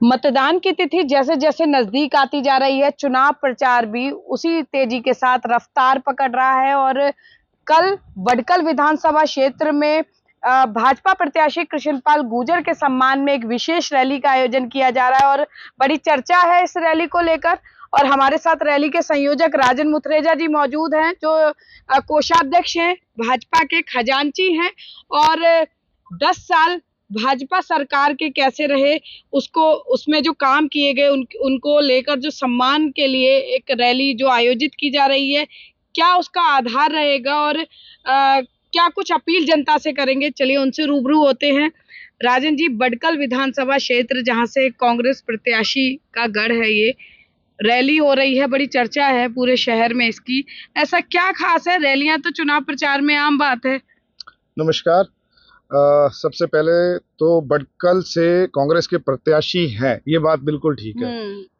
मतदान की तिथि जैसे जैसे नजदीक आती जा रही है, चुनाव प्रचार भी उसी तेजी के साथ रफ्तार पकड़ रहा है। और कल बडकल विधानसभा क्षेत्र में भाजपा प्रत्याशी कृष्णपाल गुर्जर के सम्मान में एक विशेष रैली का आयोजन किया जा रहा है और बड़ी चर्चा है इस रैली को लेकर। और हमारे साथ रैली के संयोजक राजन मुथरेजा जी मौजूद हैं, जो कोषाध्यक्ष हैं, भाजपा के खजांची हैं और 10 साल भाजपा सरकार के कैसे रहे उसको, उसमें जो काम किए गए उनको लेकर जो सम्मान के लिए एक रैली जो आयोजित की जा रही है, क्या उसका आधार रहेगा और क्या कुछ अपील जनता से करेंगे, चलिए उनसे रूबरू होते हैं। राजन जी, बडकल विधानसभा क्षेत्र जहां से कांग्रेस प्रत्याशी का गढ़ है, ये रैली हो रही है, बड़ी चर्चा है पूरे शहर में इसकी, ऐसा क्या खास है? रैलियां तो चुनाव प्रचार में आम बात है। नमस्कार। सबसे पहले तो बडकल से कांग्रेस के प्रत्याशी हैं, ये बात बिल्कुल ठीक है।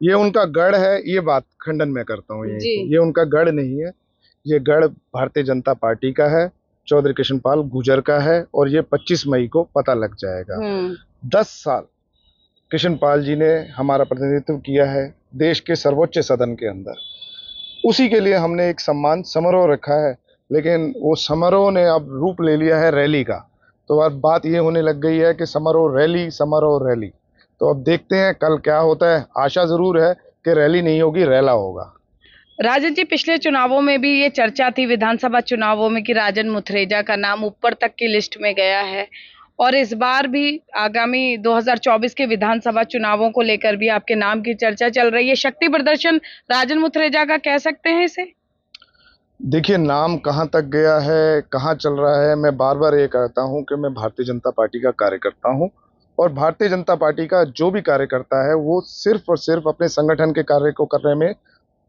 ये उनका गढ़ है, ये बात खंडन में करता हूँ। ये उनका गढ़ नहीं है, ये गढ़ भारतीय जनता पार्टी का है, चौधरी कृष्णपाल गुर्जर का है और ये 25 मई को पता लग जाएगा। 10 साल कृष्णपाल जी ने हमारा प्रतिनिधित्व किया है देश के सर्वोच्च सदन के अंदर, उसी के लिए हमने एक सम्मान समारोह रखा है। लेकिन वो समारोह ने अब रूप ले लिया है रैली का, तो अब बात ये होने लग गई है कि समारोह रैली। तो अब देखते हैं कल क्या होता है। आशा जरूर है कि रैली नहीं होगी, रैला होगा। राजन जी, पिछले चुनावों में भी ये चर्चा थी, विधानसभा चुनावों में, कि राजन मुथरेजा का नाम ऊपर तक की लिस्ट में गया है और इस बार भी आगामी 2024 के विधानसभा चुनावों को लेकर भी आपके नाम की चर्चा चल रही है। शक्ति प्रदर्शन राजन मुथरेजा का कह सकते हैं इसे? देखिए, नाम कहाँ तक गया है, कहाँ चल रहा है, मैं बार बार ये कहता हूँ कि मैं भारतीय जनता पार्टी का कार्यकर्ता हूँ और भारतीय जनता पार्टी का जो भी कार्यकर्ता है वो सिर्फ और सिर्फ अपने संगठन के कार्य को करने में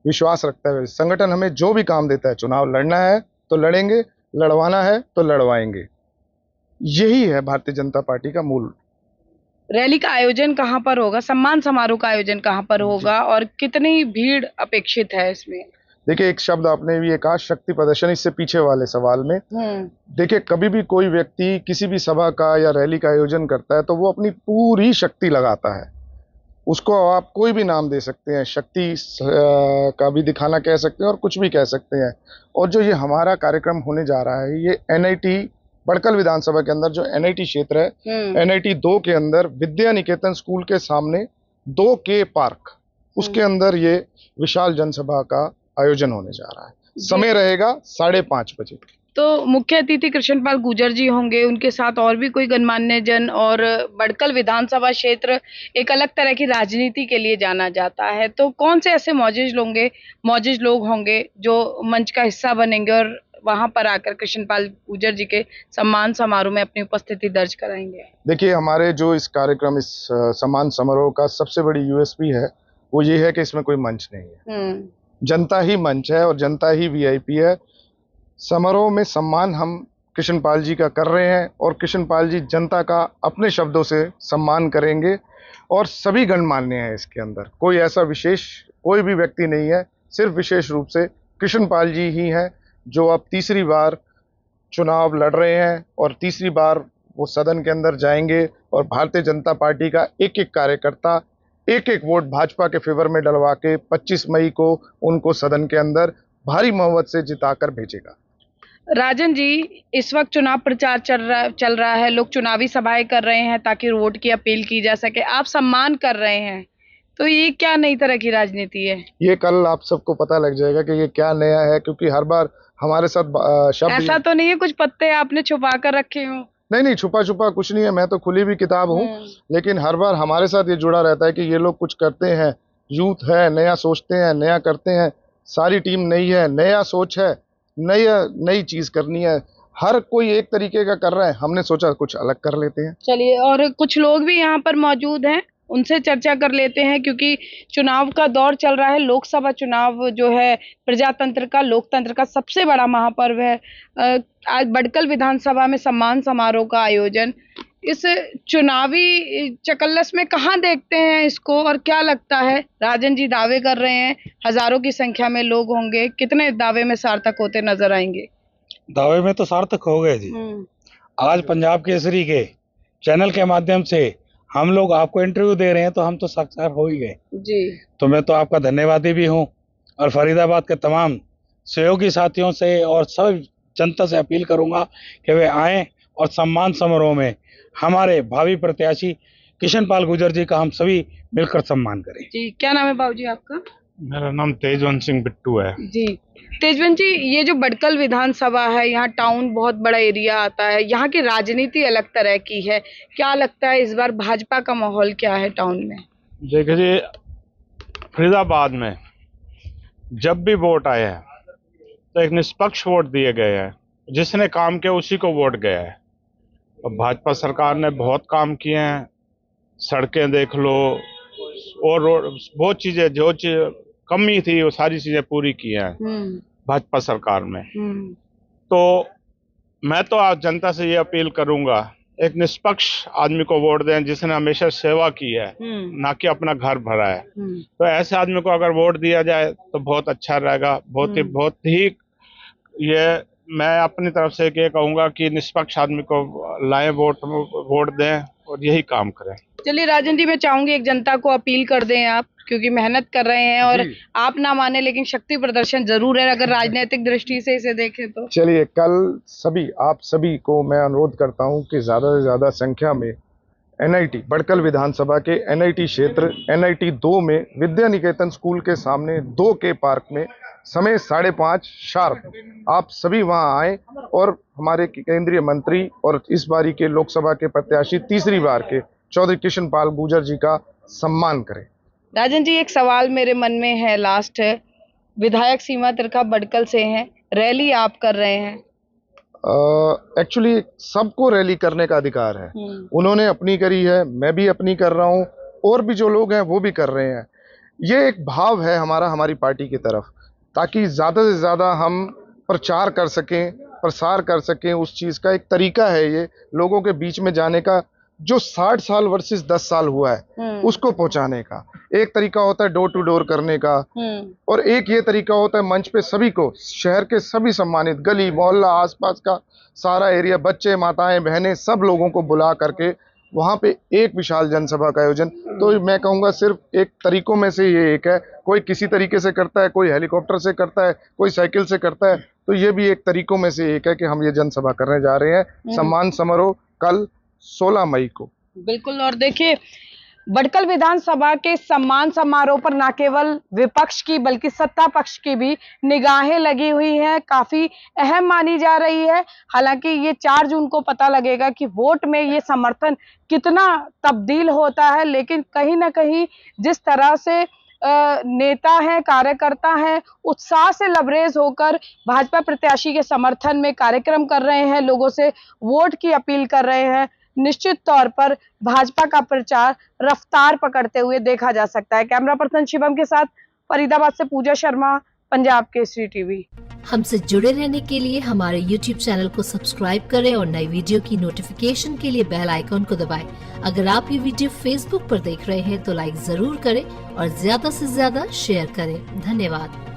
विश्वास रखता है। संगठन हमें जो भी काम देता है, चुनाव लड़ना है तो लड़ेंगे, लड़वाना है तो लड़वाएंगे, यही है भारतीय जनता पार्टी का मूल। रैली का आयोजन कहाँ पर होगा, सम्मान समारोह का आयोजन कहाँ पर होगा और कितनी भीड़ अपेक्षित है इसमें? देखिए, एक शब्द आपने भी ये कहा, शक्ति प्रदर्शन, इससे पीछे वाले सवाल में देखिए, कभी भी कोई व्यक्ति किसी भी सभा का या रैली का आयोजन करता है तो वो अपनी पूरी शक्ति लगाता है। उसको आप कोई भी नाम दे सकते हैं, शक्ति का भी दिखाना कह सकते हैं और कुछ भी कह सकते हैं। और जो ये हमारा कार्यक्रम होने जा रहा है, ये एनआईटी बडकल विधानसभा के अंदर जो एनआईटी क्षेत्र है, एनआईटी 2 के अंदर विद्या निकेतन स्कूल के सामने 2K पार्क, उसके अंदर ये विशाल जनसभा का आयोजन होने जा रहा है। समय रहेगा 5:30 बजे। तो मुख्य अतिथि कृष्णपाल गुर्जर जी होंगे, उनके साथ और भी कोई गणमान्य जन, और बडकल विधानसभा क्षेत्र एक अलग तरह की राजनीति के लिए जाना जाता है, तो कौन से ऐसे मौजूद लोग होंगे जो मंच का हिस्सा बनेंगे और वहां पर आकर कृष्णपाल गुर्जर जी के सम्मान समारोह में अपनी उपस्थिति दर्ज कराएंगे? देखिए, हमारे जो इस कार्यक्रम, इस सम्मान समारोह का सबसे बड़ी यूएसपी है वो ये है कि इसमें कोई मंच नहीं है, जनता ही मंच है और जनता ही वीआईपी है। समारोह में सम्मान हम कृष्णपाल जी का कर रहे हैं और कृष्णपाल जी जनता का अपने शब्दों से सम्मान करेंगे और सभी गणमान्य हैं इसके अंदर, कोई ऐसा विशेष कोई भी व्यक्ति नहीं है, सिर्फ विशेष रूप से कृष्णपाल जी ही हैं जो अब तीसरी बार चुनाव लड़ रहे हैं और तीसरी बार वो सदन के अंदर जाएंगे और भारतीय जनता पार्टी का एक एक कार्यकर्ता एक एक वोट भाजपा के फेवर में डलवा के 25 मई को उनको सदन के अंदर भारी बहुमत से जिताकर भेजेगा। राजन जी, इस वक्त चुनाव प्रचार चल रहा है, लोग चुनावी सभाएं कर रहे हैं ताकि वोट की अपील की जा सके, आप सम्मान कर रहे हैं, तो ये क्या नई तरह की राजनीति है? ये कल आप सबको पता लग जाएगा कि ये क्या नया है, क्योंकि हर बार हमारे साथ शब्द ऐसा तो नहीं है कुछ पत्ते आपने छुपा कर रखे हो? नहीं, छुपा कुछ नहीं है, मैं तो खुली भी किताब हूँ। लेकिन हर बार हमारे साथ ये जुड़ा रहता है कि ये लोग कुछ करते हैं, यूथ है, नया सोचते हैं, नया करते हैं, सारी टीम नई है, नया सोच है, नई चीज करनी है, हर कोई एक तरीके का कर रहा है, हमने सोचा कुछ अलग कर लेते हैं। चलिए, और कुछ लोग भी यहाँ पर मौजूद हैं, उनसे चर्चा कर लेते हैं, क्योंकि चुनाव का दौर चल रहा है। लोकसभा चुनाव जो है प्रजातंत्र का, लोकतंत्र का सबसे बड़ा महापर्व है। आज बडकल विधानसभा में सम्मान समारोह का आयोजन, इस चुनावी चकल्लस में कहाँ देखते हैं इसको और क्या लगता है? राजन जी दावे कर रहे हैं, हजारों की संख्या में लोग होंगे, कितने दावे में सार्थक होते नजर आएंगे? दावे में तो सार्थक हो गए जी। आज पंजाब केसरी के चैनल के माध्यम से हम लोग आपको इंटरव्यू दे रहे हैं तो हम तो साक्षात हो ही गए जी। तो मैं तो आपका धन्यवादी भी हूँ और फरीदाबाद के तमाम सहयोगी साथियों से और सब जनता से अपील करूंगा कि वे आएं और सम्मान समारोह में हमारे भावी प्रत्याशी किशन पाल गुर्जर जी का हम सभी मिलकर सम्मान करें। जी, क्या नाम है बाबूजी आपका? मेरा नाम तेजवंत सिंह बिट्टू है। जी, तेजवंत जी, ये जो बडकल विधानसभा है, यहाँ टाउन बहुत बड़ा एरिया आता है, यहाँ की राजनीति अलग तरह की है। क्या लगता है इस बार भाजपा का माहौल क्या है टाउन में? देखिए जी, फरीदाबाद में जब भी वोट आए हैं तो एक निष्पक्ष वोट दिए गए हैं, जिसने काम किया उसी को वोट गया है। और भाजपा सरकार ने बहुत काम किए हैं, सड़कें देख लो और बहुत चीजें जो चीज कमी थी वो सारी चीजें पूरी की हैं भाजपा सरकार में। तो मैं तो आज जनता से ये अपील करूंगा, एक निष्पक्ष आदमी को वोट दें जिसने हमेशा सेवा की है, ना कि अपना घर भरा है। तो ऐसे आदमी को अगर वोट दिया जाए तो बहुत अच्छा रहेगा। बहुत ही ये मैं अपनी तरफ से ये कहूंगा कि निष्पक्ष आदमी को लाएं, वोट दें और यही काम करें। चलिए राजन जी, मैं चाहूंगी एक जनता को अपील कर दें आप, क्योंकि मेहनत कर रहे हैं और आप ना माने लेकिन शक्ति प्रदर्शन जरूर है अगर राजनीतिक दृष्टि से इसे देखें तो। चलिए, कल आप सभी को मैं अनुरोध करता हूं कि ज़्यादा से ज़्यादा संख्या में NIT बडकल विधानसभा के NIT क्षेत्र NIT 2 में विद्या निकेतन स्कूल के सामने 2 के पार्क में समय 5:30 शार्प आप सभी वहां आए और हमारे केंद्रीय मंत्री और इस बारी के लोकसभा के प्रत्याशी तीसरी बार के चौधरी किशन पाल गुर्जर जी का सम्मान करें। राजन जी, एक सवाल मेरे मन में है, लास्ट है। विधायक सीमा तिरखा बडकल से हैं, रैली आप कर रहे हैं। एक्चुअली सबको रैली करने का अधिकार है। उन्होंने अपनी करी है, मैं भी अपनी कर रहा हूं, और भी जो लोग हैं वो भी कर रहे हैं। ये एक भाव है हमारी पार्टी की तरफ, ताकि ज़्यादा से ज़्यादा हम प्रचार कर सकें, प्रसार कर सकें। उस चीज़ का एक तरीका है ये लोगों के बीच में जाने का, जो 60 साल वर्सेस 10 साल हुआ है उसको पहुंचाने का। एक तरीका होता है डोर टू डोर करने का, और एक ये तरीका होता है मंच पे सभी को, शहर के सभी सम्मानित गली मोहल्ला आसपास का सारा एरिया, बच्चे माताएं बहनें सब लोगों को बुला करके वहां पे एक विशाल जनसभा का आयोजन। तो मैं कहूँगा सिर्फ एक तरीकों में से ये एक है। कोई किसी तरीके से करता है, कोई हेलीकॉप्टर से करता है, कोई साइकिल से करता है, तो ये भी एक तरीकों में से एक है कि हम ये जनसभा करने जा रहे हैं। सम्मान समारोह कल 16 मई को। बिल्कुल। और देखिए, बडकल विधानसभा के सम्मान समारोह पर न केवल विपक्ष की बल्कि सत्ता पक्ष की भी निगाहें लगी हुई हैं, काफी अहम मानी जा रही है। हालांकि ये 4 जून को पता लगेगा कि वोट में ये समर्थन कितना तब्दील होता है, लेकिन कहीं ना कहीं जिस तरह से नेता हैं, कार्यकर्ता हैं, उत्साह से लबरेज होकर भाजपा प्रत्याशी के समर्थन में कार्यक्रम कर रहे हैं, लोगों से वोट की अपील कर रहे हैं, निश्चित तौर पर भाजपा का प्रचार रफ्तार पकड़ते हुए देखा जा सकता है। कैमरा पर्सन शिवम के साथ फरीदाबाद से पूजा शर्मा, पंजाब केसरी टीवी। हमसे जुड़े रहने के लिए हमारे YouTube चैनल को सब्सक्राइब करें और नई वीडियो की नोटिफिकेशन के लिए बेल आइकॉन को दबाएं। अगर आप ये वीडियो Facebook पर देख रहे हैं तो लाइक जरूर करें और ज्यादा से ज्यादा शेयर करें। धन्यवाद।